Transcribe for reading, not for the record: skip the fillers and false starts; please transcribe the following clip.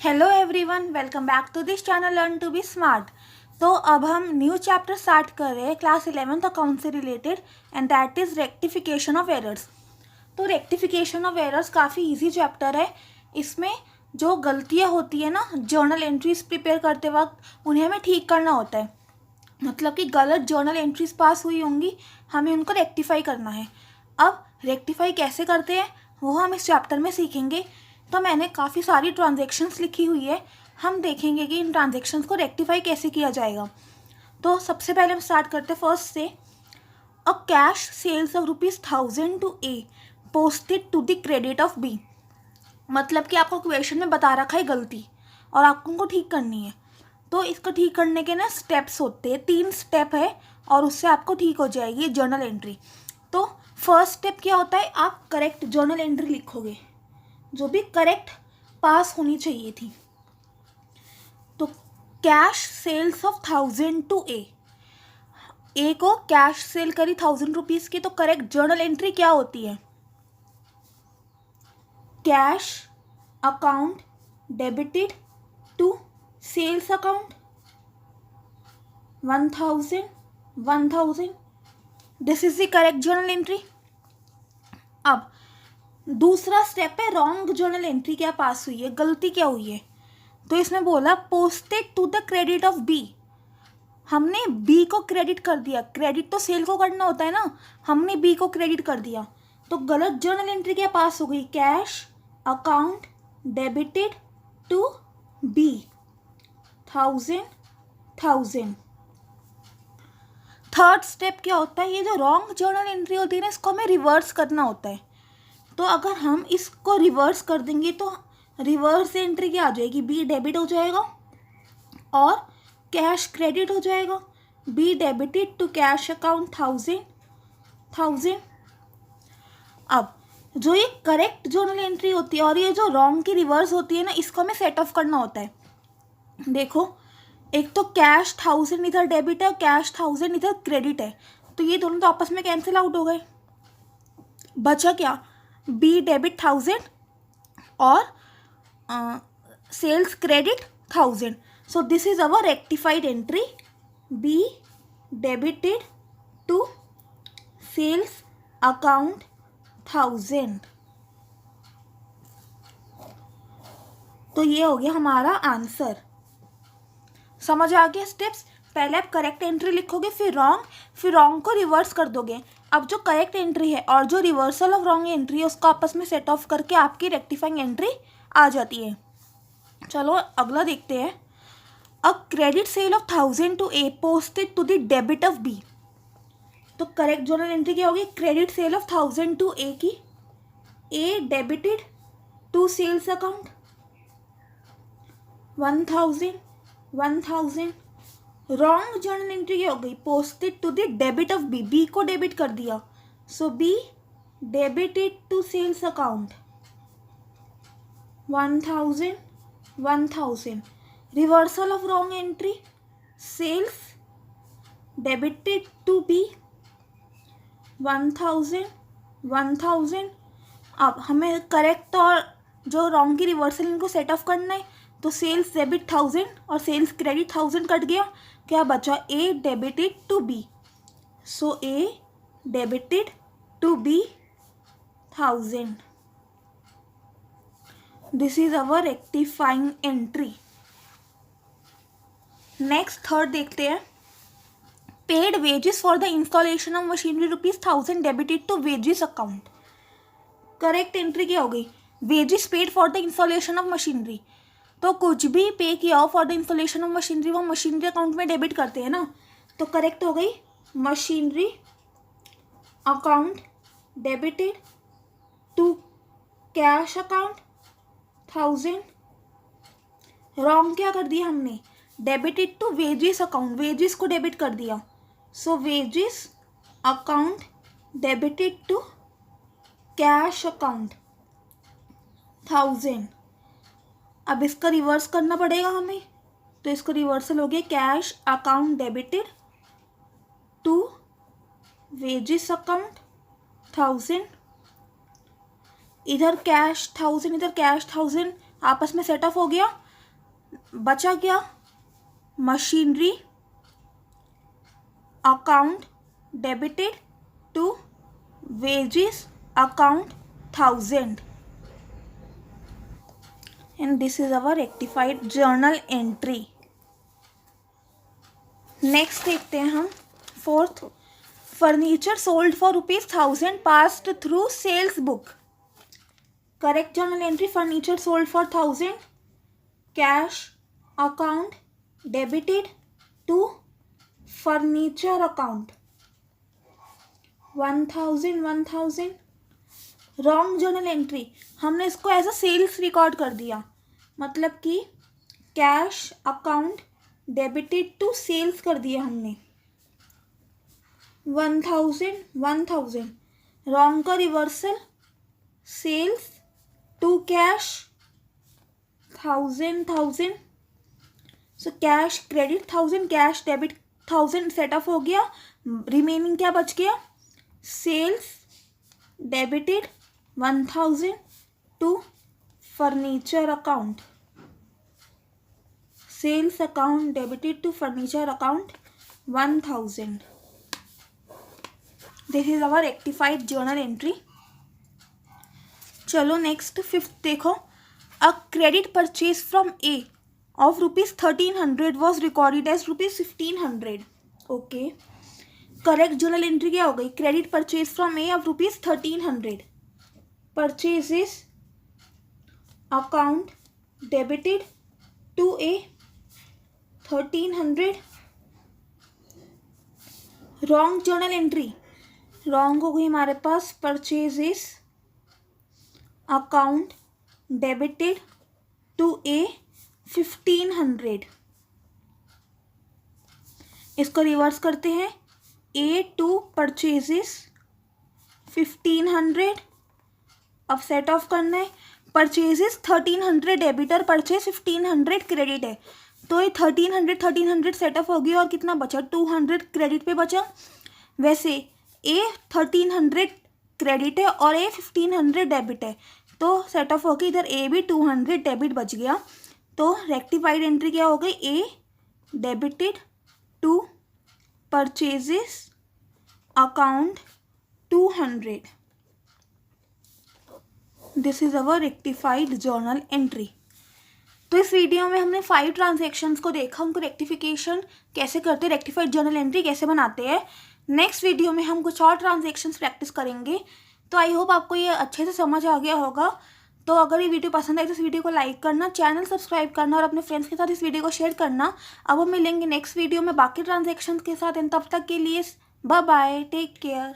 Hello everyone, welcome back to this channel learn to be smart. तो अब हम new chapter start कर रहे हैं क्लास 11th अकाउंट से related, and that is rectification of errors. तो रेक्टिफिकेशन ऑफ एरर्स काफ़ी इजी चैप्टर है। इसमें जो गलतियाँ होती है ना जर्नल एंट्रीज प्रिपेयर करते वक्त, उन्हें हमें ठीक करना होता है। मतलब कि गलत जर्नल एंट्रीज पास हुई होंगी, हमें उनको रेक्टिफाई करना है। अब रेक्टिफाई कैसे करते हैं वो हम इस चैप्टर में सीखेंगे। तो मैंने काफ़ी सारी ट्रांजेक्शन्स लिखी हुई है, हम देखेंगे कि इन ट्रांजेक्शन्स को रेक्टिफाई कैसे किया जाएगा। तो सबसे पहले हम स्टार्ट करते हैं फर्स्ट से। A cash sales of ₹1000 to A posted to the credit of B. मतलब कि आपको क्वेश्चन में बता रखा है गलती और आपको उनको ठीक करनी है। तो इसको ठीक करने के ना स्टेप्स होते हैं, 3 स्टेप है और उससे आपको ठीक हो जाएगी जर्नल एंट्री। तो फर्स्ट स्टेप क्या होता है, आप करेक्ट जर्नल एंट्री लिखोगे जो भी करेक्ट पास होनी चाहिए थी। तो कैश सेल्स ऑफ 1000 टू ए को कैश सेल करी 1000 रुपीज़ की, तो करेक्ट जर्नल एंट्री क्या होती है, cash account debited to sales account 1000 this is the correct journal entry. अब दूसरा स्टेप है रॉन्ग जर्नल एंट्री क्या पास हुई है, गलती क्या हुई है। तो इसमें बोला posted to the credit of B, हमने बी को क्रेडिट कर दिया। क्रेडिट तो सेल को करना होता है ना, हमने बी को क्रेडिट कर दिया। तो गलत जर्नल एंट्री क्या पास हो गई, cash account debited to B 1000। Third step क्या होता है, ये जो रॉन्ग जर्नल एंट्री होती है ना, इसको हमें रिवर्स करना होता है। तो अगर हम इसको रिवर्स कर देंगे तो रिवर्स एंट्री क्या आ जाएगी, बी डेबिट हो जाएगा और कैश क्रेडिट हो जाएगा। B debited to cash account 1000। अब जो ये करेक्ट जर्नल एंट्री होती है और ये जो रॉन्ग की रिवर्स होती है ना, इसको हमें सेट ऑफ करना होता है। देखो, एक तो कैश 1000 इधर डेबिट है और कैश 1000 इधर क्रेडिट है, तो ये दोनों तो आपस में कैंसिल आउट हो गए। बचा क्या, बी डेबिट 1000 और sales credit 1000। So this is our rectified entry, B debited to sales account 1000। तो ये हो गया हमारा आंसर। समझ आ गया स्टेप्स। पहले आप करेक्ट एंट्री लिखोगे, फिर रॉन्ग को रिवर्स कर दोगे। अब जो करेक्ट एंट्री है और जो रिवर्सल ऑफ रॉन्ग एंट्री है उसको आपस में सेट ऑफ करके आपकी रेक्टिफाइंग एंट्री आ जाती है। चलो अगला देखते हैं। A credit sale of 1000 to A posted to the debit of B. तो करेक्ट जर्नल एंट्री क्या होगी, credit sale of 1000 to A की, A debited to sales account 1000। Wrong journal entry क्या हो गई, posted to the debit of B, B को debit कर दिया। So B debited to sales account 1000। Reversal of wrong entry, sales debited to B 1000। अब हमें correct और जो रॉन्ग की रिवर्सल इनको सेट ऑफ करना है। तो सेल्स डेबिट 1000 और सेल्स क्रेडिट 1000 कट गया, क्या बचा, A debited to B. So A debited to B 1000। This is our rectifying entry. Next third देखते हैं। Paid wages for the installation of machinery ₹1000 debited to wages account. Correct entry क्या हो गई, wages paid for the installation of machinery. तो कुछ भी pay किया हो for the installation of machinery वो मशीनरी अकाउंट में डेबिट करते हैं ना। तो करेक्ट हो गई machinery account debited to cash account 1000। Wrong क्या कर दिया हमने, debited to wages account, wages को डेबिट कर दिया। So wages account debited to cash account 1000। अब इसका रिवर्स करना पड़ेगा हमें, तो इसको रिवर्सल हो गया, cash account debited to wages account 1000। इधर कैश 1000 इधर कैश 1000 आपस में सेट ऑफ हो गया। बचा क्या, machinery account debited to wages account 1000 and this is our rectified journal entry. Next देखते हैं हम fourth, furniture sold for ₹1000 passed through sales book. Correct journal entry, furniture sold for 1000, cash account debited to furniture account 1000. Wrong journal entry, हमने इसको as a sales record कर दिया, मतलब कि cash account debited to sales कर दिया हमने. 1000. Wrong का reversal, sales to cash 1000. So cash credit 1000, cash debit 1000 setup हो गया. रिमेनिंग क्या बच गया, sales debited 1000 to furniture account. Sales account debited to furniture account 1000. This is our rectified journal entry. चलो नेक्स्ट फिफ्थ देखो, a credit purchase from A of ₹1300 was recorded as ₹1500. Okay, correct journal entry क्या हो गई, credit purchase from A of ₹1300. Purchases account debited to A 1300. Wrong journal entry, wrong हो गई हमारे पास, purchases account debited to A 1500. इसको reverse करते हैं, ए टू परचेजेस 1500. अब सेट ऑफ करना है, परचेजेस 1300 डेबिट और परचेज 1500 क्रेडिट है, तो ये 1300 सेट ऑफ होगी और कितना बचा, 200 क्रेडिट पे बचा. वैसे ए 1300 क्रेडिट है और ए 1500 डेबिट है, तो सेट ऑफ होगी इधर ए भी 200 डेबिट बच गया. तो रेक्टिफाइड एंट्री क्या हो गई, A debited to purchases account 200. This is our rectified journal entry. तो इस वीडियो में हमने 5 ट्रांजैक्शंस को देखा, उनको रेक्टिफिकेशन कैसे करते हैं, रेक्टिफाइड जर्नल एंट्री कैसे बनाते हैं. नेक्स्ट वीडियो में हम कुछ और ट्रांजैक्शंस प्रैक्टिस करेंगे. तो आई होप आपको ये अच्छे से समझ आ गया होगा. तो अगर ये वीडियो पसंद आए तो इस वीडियो को लाइक करना, चैनल सब्सक्राइब करना और अपने फ्रेंड्स के साथ इस वीडियो को शेयर करना. अब हम मिलेंगे नेक्स्ट वीडियो में बाकी ट्रांजैक्शंस के साथ. तब तक के लिए बाय बाय, टेक केयर.